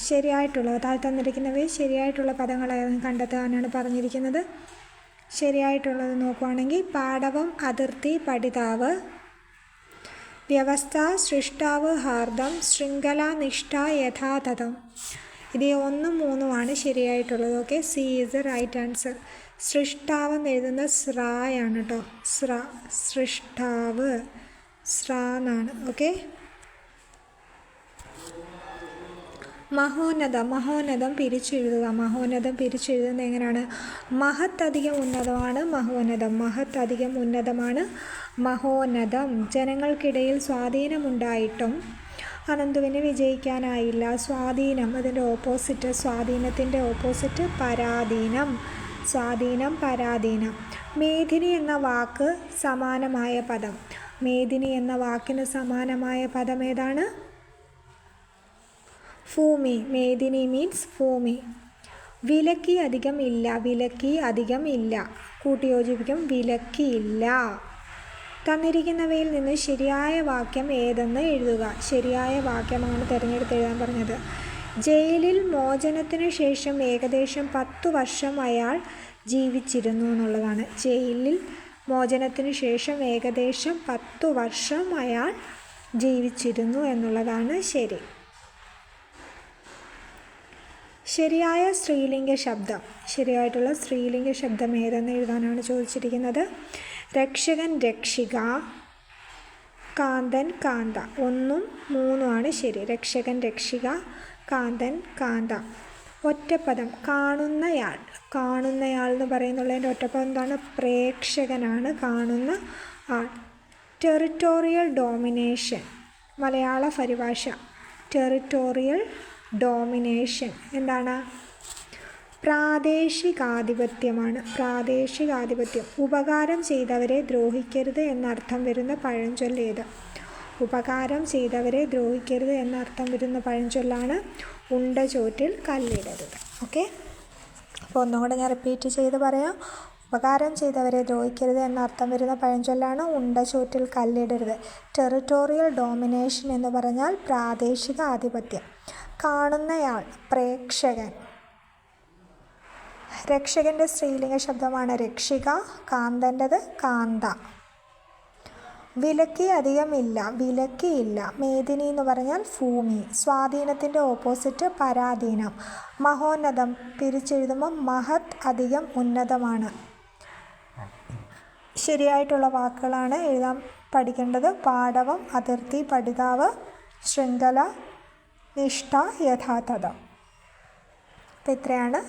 ശരിയായിട്ടുള്ളത് താഴെ തന്നിരിക്കുന്നവയിൽ ശരിയായിട്ടുള്ള പദങ്ങൾ കണ്ടെത്താനാണ് പറഞ്ഞിരിക്കുന്നത്. ശരിയായിട്ടുള്ളത് നോക്കുവാണെങ്കിൽ പാടവം അതിർത്തി പഠിതാവ്, വ്യവസ്ഥ സൃഷ്ടാവ് ഹാർദം, ശൃംഖല നിഷ്ഠ യഥാതഥം. ഇത് 1ഉം 3ഉമാണ് ശരിയായിട്ടുള്ളത്. Okay, C is the right answer. സൃഷ്ടാവ് എഴുതുന്ന സ്രായാണ് കേട്ടോ. സൃഷ്ടാവ് എന്നാണ്. ഓക്കെ, മഹോന്നതം പിരിച്ചെഴുതുക. മഹോന്നതം പിരിച്ചെഴുതുന്നത് എങ്ങനെയാണ്? മഹത് അധികം ഉന്നതമാണ് മഹോന്നതം. മഹത് അധികം ഉന്നതമാണ് മഹോന്നതം. ജനങ്ങൾക്കിടയിൽ സ്വാധീനമുണ്ടായിട്ടും അനന്തുവിന് വിജയിക്കാനായില്ല. സ്വാധീനം, അതിൻ്റെ ഓപ്പോസിറ്റ്, സ്വാധീനത്തിൻ്റെ ഓപ്പോസിറ്റ് പരാധീനം. സ്വാധീനം പരാധീനം. മേദിനി എന്ന വാക്ക് സമാനമായ പദം. മേദിനി എന്ന വാക്കിന് സമാനമായ പദം ഏതാണ്? ഭൂമി. മേദിനി മീൻസ് ഭൂമി. വിലക്കി അധികം ഇല്ല. വിലക്കി അധികം ഇല്ല. കൂട്ടിയോജിപ്പിക്കും, വിലക്കിയില്ല. തന്നിരിക്കുന്നവയിൽ നിന്ന് ശരിയായ വാക്യം ഏതെന്ന് എഴുതുക. ശരിയായ വാക്യമാണ് തിരഞ്ഞെടുത്ത് എഴുതാൻ പറഞ്ഞത്. ജയിലിൽ മോചനത്തിനു ശേഷം ഏകദേശം 10 വർഷം അയാൾ ജീവിച്ചിരുന്നു എന്നുള്ളതാണ്. ജയിലിൽ മോചനത്തിനു ശേഷം ഏകദേശം 10 വർഷം അയാൾ ജീവിച്ചിരുന്നു എന്നുള്ളതാണ് ശരി. ശരിയായ സ്ത്രീലിംഗ ശബ്ദം. ശരിയായിട്ടുള്ള സ്ത്രീലിംഗ ശബ്ദം ഏതെന്ന് എഴുതാനാണ് ചോദിച്ചിരിക്കുന്നത്. രക്ഷകൻ രക്ഷിക, കാന്തൻ കാന്ത. 1ഉം 3ഉമാണ് ശരി. രക്ഷകൻ രക്ഷിക, കാന്തൻ കാന്ത. ഒറ്റപ്പദം കാണുന്നയാൾ. കാണുന്നയാൾ എന്ന് പറയുന്നുള്ളതിൻ്റെ ഒറ്റപ്പദം എന്താണ്? പ്രേക്ഷകനാണ് കാണുന്ന ആൾ. Territorial domination. മലയാള പരിഭാഷ. ടെറിട്ടോറിയൽ ഡോമിനേഷൻ എന്താണ്? പ്രാദേശികാധിപത്യമാണ്. പ്രാദേശികാധിപത്യം. ഉപകാരം ചെയ്തവരെ ദ്രോഹിക്കരുത് എന്നർത്ഥം വരുന്ന പഴഞ്ചൊല്ലേത്? ഉപകാരം ചെയ്തവരെ ദ്രോഹിക്കരുത് എന്നർത്ഥം വരുന്ന പഴഞ്ചൊല്ലാണ് ഉണ്ട ചോറ്റിൽ കല്ലിടരുത്. ഓക്കെ, അപ്പോൾ ഒന്നുകൂടെ ഞാൻ റിപ്പീറ്റ് ചെയ്ത് പറയാം. ഉപകാരം ചെയ്തവരെ ദ്രോഹിക്കരുത് എന്നർത്ഥം വരുന്ന പഴഞ്ചൊല്ലാണ് ഉണ്ട ചോറ്റിൽ കല്ലിടരുത്. ടെറിട്ടോറിയൽ ഡോമിനേഷൻ എന്ന് പറഞ്ഞാൽ പ്രാദേശിക ആധിപത്യം. കാണുന്നയാൾ പ്രേക്ഷകൻ. രക്ഷകൻ്റെ സ്ത്രീലിംഗ ശബ്ദമാണ് രക്ഷിക. കാന്തൻ്റെത് കാന്ത. വിലക്കി അധികമില്ല. വിലക്കിയില്ല. മേദിനി എന്ന് പറഞ്ഞാൽ ഭൂമി. സ്വാധീനത്തിൻ്റെ ഓപ്പോസിറ്റ് പരാധീനം. മഹോന്നതം പിരിച്ചെഴുതുമ്പോൾ മഹത് അധികം ഉന്നതമാണ്. ശരിയായിട്ടുള്ള വാക്കുകളാണ് എഴുതാൻ പഠിക്കേണ്ടത്. പാടവം അതിർത്തി പഠിതാവ്, ശൃംഖല നിഷ്ഠ യഥാതഥം. അപ്പോൾ ഇത്രയാണ്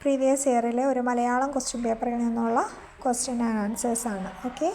പ്രീവിയസ് ഇയറിലെ ഒരു മലയാളം ക്വസ്റ്റ്യൻ പേപ്പറിൽ നിന്നുള്ള ക്വസ്റ്റ്യൻ ആൻഡ് ആൻസേഴ്സാണ്. ഓക്കെ.